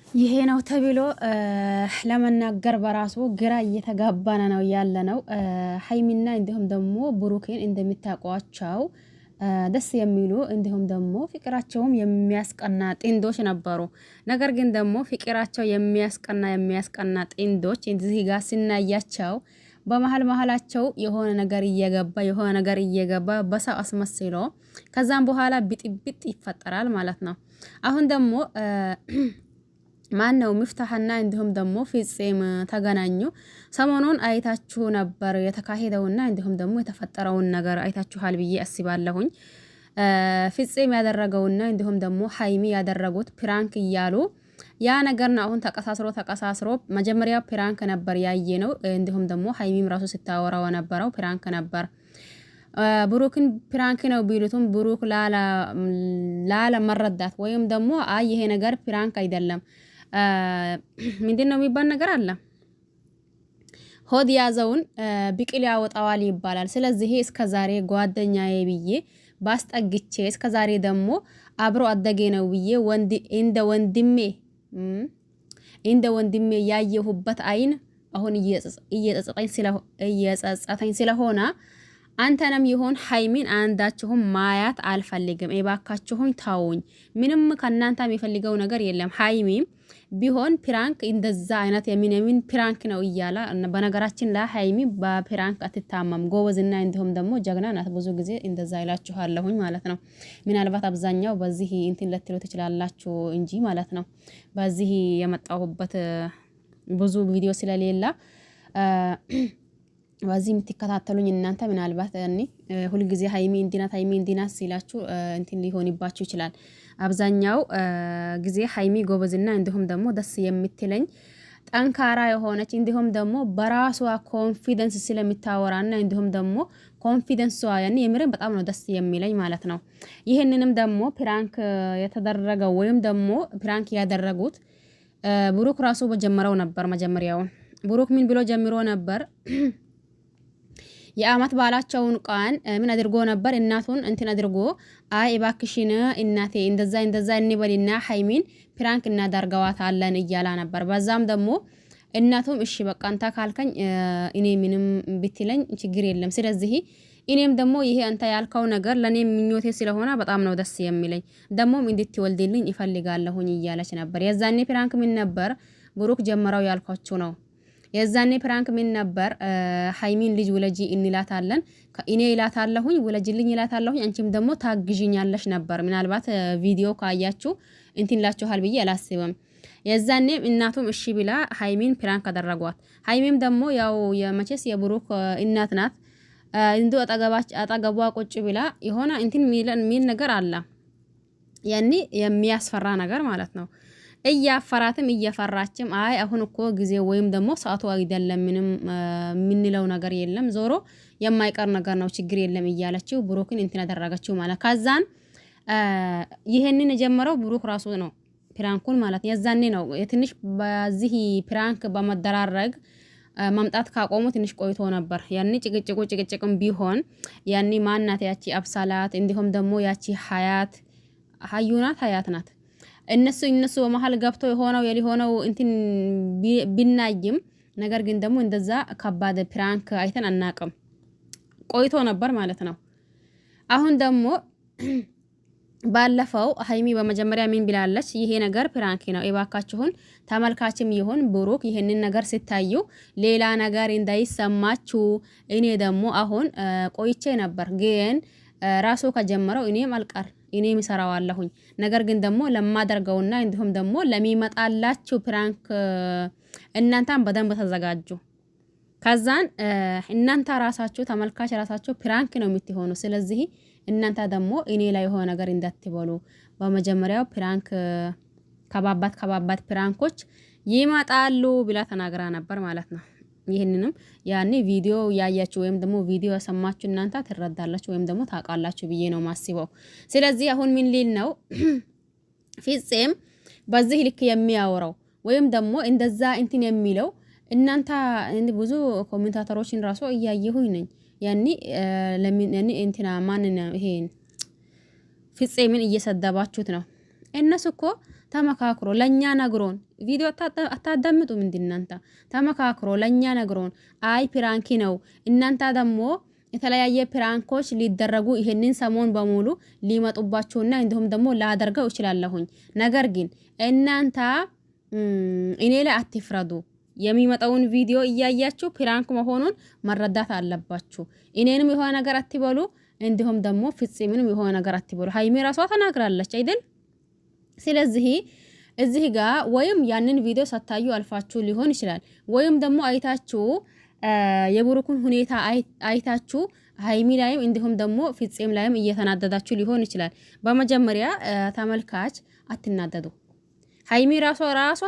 ይሄ ነው ተብሎ ለመናገር በራሱ ግራ እየተጋባነ ነው ያለነው። ሀይሚና እንዲሁም ደግሞ ብሩኬን እንደሚታውቋቸው ደስ የሚሉ እንዲሁም ደግሞ ፍቅራቸውም የሚያስቀና ጥንዶች ነበሩ። ነገር ግን ደግሞ ፍቅራቸው የሚያስቀና ጥንዶች እዚህ ጋር ሲናያቸው በመሀላቸው የሆነ ነገር እየገባ በሰው አስመስሎ ከዛም በኋላ ብጥብጥ ይፈጠራል ማለት ነው። አሁን ደግሞ ማን ነው ሚፍታህና እንዲሁም ደግሞ ፍፄም ተገናኙ። ሰሞኑን አይታችሁ ነበር የተካሄደውና እንዲሁም ደግሞ የተፈጠረውን ነገር አይታችኋል ብዬ አስባለሁኝ። ፍፄም ያደረገውና እንዲሁም ደግሞ ሀይሚ ያደረጉት ፕራንክ እያሉ ያ ነገር ነው። አሁን ተቀሳስሮ መጀመሪያ ፕራንክ ነበር ያየ ነው። እንዲሁም ደግሞ ሀይሚም ራሱ ስታወራው ነበረው ፕራንክ ነበር። ብሩክን ፕራንክ ነው ቢሉትም ብሩክ ላለ መረዳት ወይም ደግሞ አይ ይሄ ነገር ፕራንክ አይደለም ምንድን ነው የሚባል ነገር አለ። ሆድ ያዘውን ብቅል ያወጣዋል ይባላል። ስለዚህ እስከዛሬ ጓደኛዬ ብዬ ባስጠግቼ እስከዛሬ ደግሞ አብሮ አደጌ ነው ብዬ እንደ ወንድሜ ያየሁበት አይን አሁን እየጸጸተኝ ስለሆነ አንተንም ይሁን ሀይሚን አንዳችሁም ማያት አልፈልግም። እባካችሁን ታውኝ። ምንም ከናንተ የሚፈልገው ነገር የለም። ሀይሚም ቢሆን ፕራንክ እንደዛ አይነት የሚነሚን ፕራንክ ነው እያለ በነገራችን ላይ ሀይሚ በፕራንክ አትታመም ጎበዝና እንዲሁም ደግሞ ጀግና ናት። ብዙ ጊዜ እንደዛ ይላችኋለሁኝ ማለት ነው። ምናልባት አብዛኛው በዚህ እንትን ልትሉ ትችላላችሁ እንጂ ማለት ነው። በዚህ የመጣሁበት ብዙ ቪዲዮ ስለሌላ በዚህ የምትከታተሉኝ እናንተ ምናልባት እኔ ሁልጊዜ ሀይሚ እንዲናት ሲላችሁ እንትን ሊሆንባችሁ ይችላል። አብዛኛው ጊዜ ሀይሚ ጎበዝና እንዲሁም ደግሞ ደስ የምትለኝ ጠንካራ የሆነች እንዲሁም ደግሞ በራሷ ኮንፊደንስ ስለምታወራና እንዲሁም ደግሞ ኮንፊደንሷ ያኔ የምርን በጣም ነው ደስ የሚለኝ ማለት ነው። ይህንንም ደግሞ ፕራንክ የተደረገው ወይም ደግሞ ፕራንክ ያደረጉት ብሩክ ራሱ በጀመረው ነበር። መጀመሪያውን ብሩክ ምን ብሎ ጀምሮ ነበር? የአመት ባላቸውን ቀን ምን አድርጎ ነበር? እናቱን እንትን አድርጎ አይ እባክሽን እናቴ እንደዛ እንበልና ሀይሚን ፕራንክ እናደርገዋታለን እያላ ነበር። በዛም ደግሞ እናቱም እሺ በቃ አንተ ካልከኝ እኔ ምንም ብትለኝ ችግር የለም። ስለዚህ እኔም ደግሞ ይሄ አንተ ያልከው ነገር ለኔ ምኞቴ ስለሆነ በጣም ነው ደስ የሚለኝ ደግሞም እንድትወልድልኝ ይፈልጋለሁኝ እያለች ነበር። የዛኔ ፕራንክ ምን ነበር? ብሩክ ጀመረው ያልኳችሁ ነው። የዛኔ ፕራንክ ምን ነበር? ሀይሚን ልጅ ውለጂ እንላታለን እኔ ይላታለሁኝ ውለጅልኝ ይላታለሁኝ አንቺም ደግሞ ታግዥኛለሽ ነበር። ምናልባት ቪዲዮ ካያችሁ እንትንላችኋል ብዬ አላስብም። የዛኔም እናቱም እሺ ብላ ሀይሚን ፕራንክ አደረጓት። ሀይሚም ደግሞ ያው የመቼስ የብሩክ እናት ናት። እንዱ አጠገቧ ቁጭ ብላ የሆነ እንትን ሚል ነገር አለ። ያኔ የሚያስፈራ ነገር ማለት ነው። እያፈራትም እየፈራችም አይ አሁን እኮ ጊዜ ወይም ደግሞ ሰዓቱ አይደለም ምንም ምንለው ነገር የለም ዞሮ የማይቀር ነገር ነው ችግር የለም እያለችው ብሩክን እንትን አደረገችው ማለት ከዛን ይሄንን የጀመረው ብሩክ ራሱ ነው ፕራንኩን ማለት የዛኔ ነው። የትንሽ በዚህ ፕራንክ በመደራረግ ማምጣት ካቆሙ ትንሽ ቆይቶ ነበር። ያኔ ጭቅጭቅም ቢሆን ያኔ ማናት ያቺ አብሳላት እንዲሁም ደግሞ ያቺ ሀያት ናት እነሱ በመሃል ገብቶ የሆነው እንትን ቢናይም ነገር ግን ደግሞ እንደዛ ከባድ ፕራንክ አይተን አናቅም ቆይቶ ነበር ማለት ነው። አሁን ደግሞ ባለፈው ሀይሚ በመጀመሪያ ምን ብላለች? ይሄ ነገር ፕራንክ ነው እባካችሁን ተመልካችም ይሁን ብሩክ ይሄንን ነገር ሲታዩ ሌላ ነገር እንዳይሰማችሁ። እኔ ደግሞ አሁን ቆይቼ ነበር ግን ራሱ ከጀመረው እኔም አልቀር እኔም እሰራዋለሁኝ። ነገር ግን ደግሞ ለማደርገውና እንዲሁም ደግሞ ለሚመጣላችሁ ፕራንክ እናንተም በደንብ ተዘጋጁ። ከዛን እናንተ ራሳችሁ ተመልካች ራሳችሁ ፕራንክ ነው የምትሆኑ። ስለዚህ እናንተ ደግሞ እኔ ላይ የሆነ ነገር እንዳትበሉ። በመጀመሪያው ፕራንክ ከባባት ፕራንኮች ይመጣሉ ብላ ተናግራ ነበር ማለት ነው። ይሄንንም ያኔ ቪዲዮ ያያችሁ ወይም ደግሞ ቪዲዮ ያሰማችሁ እናንተ ትረዳላችሁ ወይም ደግሞ ታውቃላችሁ ብዬ ነው ማስበው። ስለዚህ አሁን ምን ሊል ነው ፍፄም በዚህ ልክ የሚያወራው ወይም ደግሞ እንደዛ እንትን የሚለው እናንተ ብዙ ኮሜንታተሮችን ራሱ እያየሁኝ ነኝ። ያኔ እንትና ማንን ይሄን ፍፄምን እየሰደባችሁት ነው። እነሱ እኮ ተመካክሮ ለኛ ነግሮን ቪዲዮ አታዳምጡም እንዴ እናንተ? ተመካክሮ ለኛ ነግሮን አይ ፕራንክ ነው እናንተ ደግሞ የተለያየ ፕራንኮች ሊደረጉ ይሄንን ሰሞን በሙሉ ሊመጡባችሁና እንዲሁም ደግሞ ላደርገው እችላለሁኝ። ነገር ግን እናንተ እኔ ላይ አትፍረዱ። የሚመጣውን ቪዲዮ እያያችሁ ፕራንክ መሆኑን መረዳት አለባችሁ። እኔንም የሆነ ነገር አትበሉ፣ እንዲሁም ደግሞ ፍጹምንም የሆነ ነገር አትበሉ። ሀይሚ ራሷ ተናግራለች አይደል? ስለዚህ እዚህ ጋር ወይም ያንን ቪዲዮ ሳታዩ አልፋችሁ ሊሆን ይችላል፣ ወይም ደግሞ አይታችሁ የብሩክን ሁኔታ አይታችሁ ሀይሚ ላይም እንዲሁም ደግሞ ፍጹም ላይም እየተናደዳችሁ ሊሆን ይችላል። በመጀመሪያ ተመልካች አትናደዱ። ሀይሚ ራሷ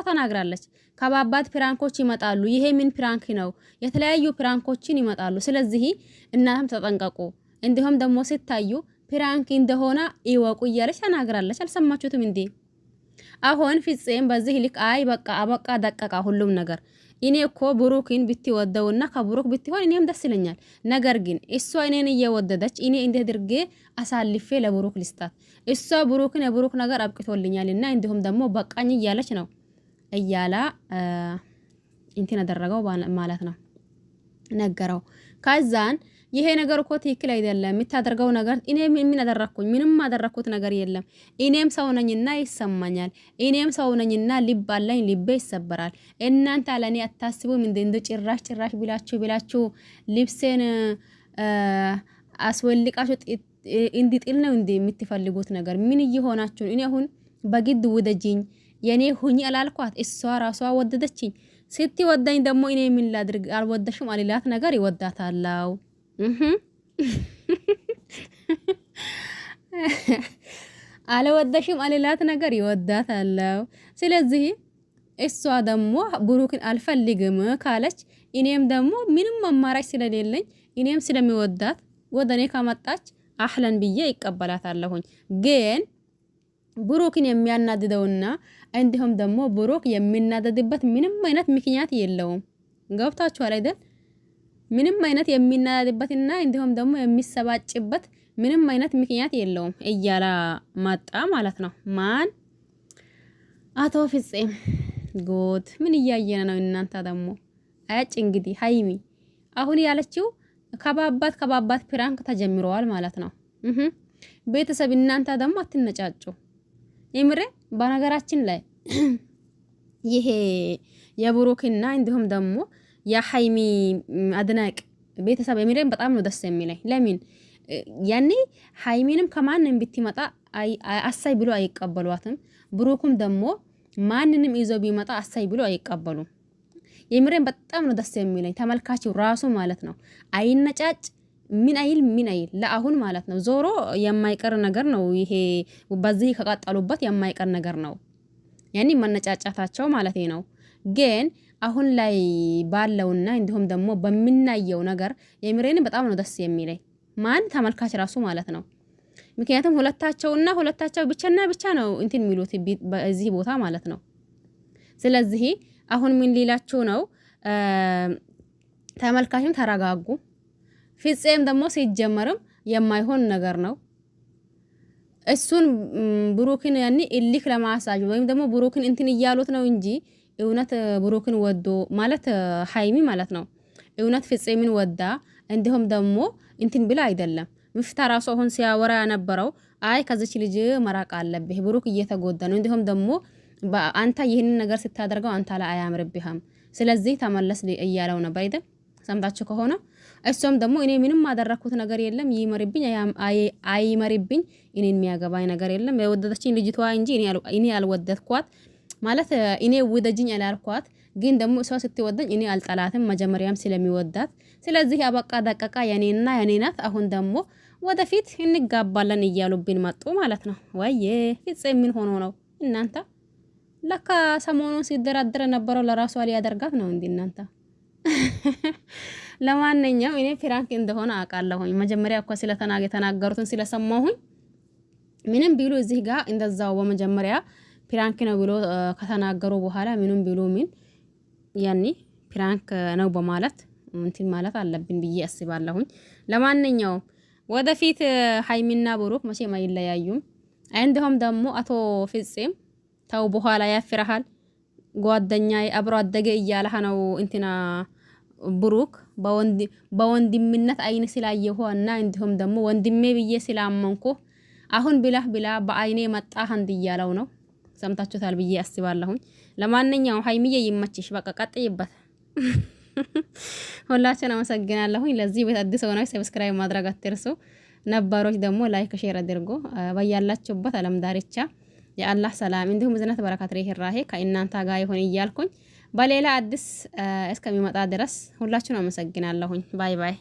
ተናግራለች። ከባባድ ፕራንኮች ይመጣሉ። ይሄ ምን ፕራንክ ነው? የተለያዩ ፕራንኮችን ይመጣሉ። ስለዚህ እናንተም ተጠንቀቁ። እንዲሁም ደግሞ ሲታዩ ፕራንክ እንደሆነ ይወቁ እያለች ተናግራለች። አልሰማችሁትም እንዴ? አሁን ፍጹም በዚህ ልክ አይ በቃ አበቃ ደቀቃ ሁሉም ነገር እኔ እኮ ብሩክን ብትወደውና ከብሩክ ብትሆን እኔም ደስ ይለኛል። ነገር ግን እሷ እኔን እየወደደች እኔ እንደ ድርጌ አሳልፌ ለብሩክ ልስጣት። እሷ ብሩክን የብሩክ ነገር አብቅቶልኛልና እንዲሁም ደግሞ በቃኝ እያለች ነው እያላ እንትን አደረገው ማለት ነው ነገረው። ከዛን ይሄ ነገር እኮ ትክክል አይደለም የምታደርገው ነገር። እኔ ምን አደረኩኝ? ምንም አደረኩት ነገር የለም። እኔም ሰው ነኝና ይሰማኛል። እኔም ሰው ነኝና ልብ አለኝ፣ ልቤ ይሰበራል። እናንተ ለኔ አታስቡም እንደ ጭራሽ ብላችሁ ልብሴን አስወልቃችሁ እንዲጥል ነው እንደ የምትፈልጉት ነገር? ምን እየሆናችሁ? እኔ አሁን በግድ ውደጂኝ የኔ ሁኝ አላልኳት፣ እሷ ራሷ ወደደችኝ። ስትወደኝ ደግሞ እኔ ምን ላድርግ? አልወደሽም አልላት ነገር ይወዳታለው። አልወደሽም አልላት ነገር ይወዳታለው። ስለዚህ እሷ ደግሞ ብሩክን አልፈልግም ካለች እኔም ደግሞ ምንም አማራጭ ስለሌለኝ እኔም ስለሚወዳት ወደ እኔ ከመጣች አህለን ብዬ ይቀበላታለሁኝ። ግን ብሩክን የሚያናድደውና እንዲሁም ደግሞ ብሩክ የሚናደድበት ምንም አይነት ምክንያት የለውም። ገብታችኋል አይደል? ምንም አይነት የሚናደድበትና እንዲሁም ደግሞ የሚሰባጭበት ምንም አይነት ምክንያት የለውም እያላ ማጣ ማለት ነው። ማን? አቶ ፍጹም ጎት ምን እያየነ ነው እናንተ ደግሞ? አያጭ እንግዲህ ሀይሚ አሁን ያለችው ከባባት ፕራንክ ተጀምረዋል ማለት ነው። ቤተሰብ እናንተ ደግሞ አትነጫጩ። የምሬ በነገራችን ላይ ይሄ የብሩክና እንዲሁም ደግሞ የሀይሚ አድናቅ ቤተሰብ የምሬን በጣም ነው ደስ የሚለኝ። ለምን ያኔ ሀይሚንም ከማንም ብትመጣ አሳይ ብሎ አይቀበሏትም። ብሩክም ደግሞ ማንንም ይዞ ቢመጣ አሳይ ብሎ አይቀበሉም። የምሬን በጣም ነው ደስ የሚለኝ ተመልካቹ ራሱ ማለት ነው። አይነጫጭ ምን አይል ለአሁን ማለት ነው። ዞሮ የማይቀር ነገር ነው ይሄ። በዚህ ከቀጠሉበት የማይቀር ነገር ነው ያኔ መነጫጫታቸው ማለት ነው። ግን አሁን ላይ ባለውና እንዲሁም ደግሞ በሚናየው ነገር የምሬን በጣም ነው ደስ የሚለኝ ማን ተመልካች ራሱ ማለት ነው። ምክንያቱም ሁለታቸው ብቻ ነው እንትን የሚሉት በዚህ ቦታ ማለት ነው። ስለዚህ አሁን ምን ሊላችሁ ነው? ተመልካችም ተረጋጉ። ፍጹም ደግሞ ሲጀመርም የማይሆን ነገር ነው። እሱን ብሩክን ያኔ እልክ ለማሳጅ ወይም ደግሞ ብሩክን እንትን እያሉት ነው እንጂ እውነት ብሩክን ወዶ ማለት ሀይሚ ማለት ነው እውነት ፍጹምን ወዳ እንዲሁም ደግሞ እንትን ብላ አይደለም። ምፍታ ራሱ አሁን ሲያወራ የነበረው አይ ከዚች ልጅ መራቅ አለብህ፣ ብሩክ እየተጎዳ ነው፣ እንዲሁም ደግሞ አንተ ይህንን ነገር ስታደርገው አንተ ላይ አያምርብህም፣ ስለዚህ ተመለስ እያለው ነበር አይደል? ሰምታችሁ ከሆነ እሱም ደግሞ እኔ ምንም አደረኩት ነገር የለም፣ ይመርብኝ አይመርብኝ እኔን የሚያገባኝ ነገር የለም፣ የወደደችኝ ልጅቷ እንጂ እኔ አልወደድኳት ማለት እኔ ውደጅኝ አላልኳት። ግን ደግሞ እሷ ስትወደኝ እኔ አልጠላትም መጀመሪያም ስለሚወዳት። ስለዚህ አበቃ ደቀቃ የኔና የኔ ናት። አሁን ደግሞ ወደፊት እንጋባለን እያሉብን መጡ ማለት ነው። ወይዬ ፍጹም ምን ሆኖ ነው እናንተ? ለካ ሰሞኑን ሲደራደር ነበረው ለራሷ ሊያደርጋት ነው እንዴ እናንተ? ለማንኛውም እኔ ፍራንክ እንደሆነ አውቃለሁኝ። መጀመሪያ እኮ የተናገሩትን ስለሰማሁኝ ምንም ቢሉ እዚህ ጋር እንደዛው በመጀመሪያ ፍራንክ ነው ብሎ ከተናገሩ በኋላ ምንም ቢሉ ምን ያኔ ፍራንክ ነው በማለት እንትን ማለት አለብን ብዬ አስባለሁኝ። ለማንኛውም ወደፊት ሀይሚና ብሩክ መቼም አይለያዩም። እንደውም ደግሞ አቶ ፍጹም ተው በኋላ ያፍራሃል። ጓደኛዬ አብሮ አደገ እያለህ ነው እንትና ብሩክ በወንድምነት አይን ስላየሁና እንዲሁም ደግሞ ወንድሜ ብዬ ስላመንኩ አሁን ብላ በአይኔ መጣህ አንድ እያለው ነው። ሰምታችሁታል ብዬ አስባለሁኝ። ለማንኛውም ሀይሚዬ ይመችሽ፣ በቃ ቀጥይበት። ሁላችሁን አመሰግናለሁኝ። ለዚህ ቤት አዲስ ሆናችሁ ሰብስክራይብ ማድረግ አትርሱ። ነባሮች ደግሞ ላይክ ሼር አድርጎ በያላችሁበት ዓለም ዳርቻ የአላህ ሰላም እንዲሁም እዝነት በረከት ርህራሄ ከእናንተ ጋር ይሁን እያልኩኝ በሌላ አዲስ እስከሚመጣ ድረስ ሁላችሁን አመሰግናለሁኝ። ባይ ባይ።